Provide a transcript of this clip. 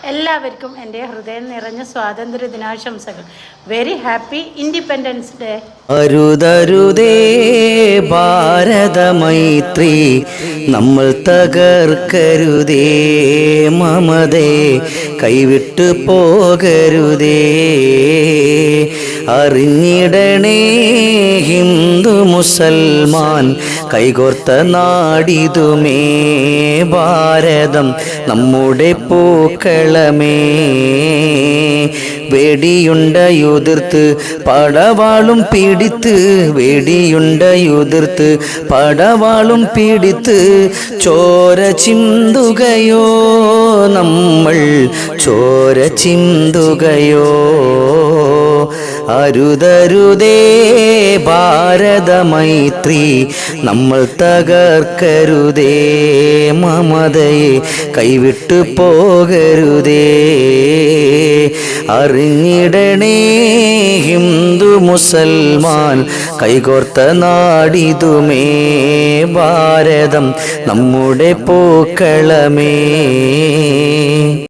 എല്ലാവർക്കും എൻ്റെ ഹൃദയം നിറഞ്ഞ സ്വാതന്ത്ര്യ ദിനാശംസകൾ. Very happy independence day. അരുതരുതേ ഭാരത മൈത്രി, നമ്മൾ തകർക്കരുതേ മമതേ, കൈവിട്ടു പോകരുതേ. അറിഞ്ഞിടണേ ഹിന്ദു മുസൽമാൻ കൈകോർത്ത നാടിതുമേ, ഭാരതം നമ്മുടെ പൂക്കളമേ. വെടിയുണ്ടയുതിർത്ത് പടവാളും പിടിത്ത്, വെടിയുണ്ടയുതിർത്ത് പടവാളും പിടിത്ത്, ചോര ചിന്തുകയോ നമ്മൾ, ചോര ചിന്തുകയോ. അരുതരുതേ ഭാരത മൈത്രി, നമ്മൾ തകർക്കരുതേ മമതയെ, കൈവിട്ടു പോകരുതേ. അറിഞ്ഞിടണേ ഹിന്ദു മുസൽമാൻ കൈകോർത്ത നാടിതുമേ, ഭാരതം നമ്മുടെ പൂക്കളമേ.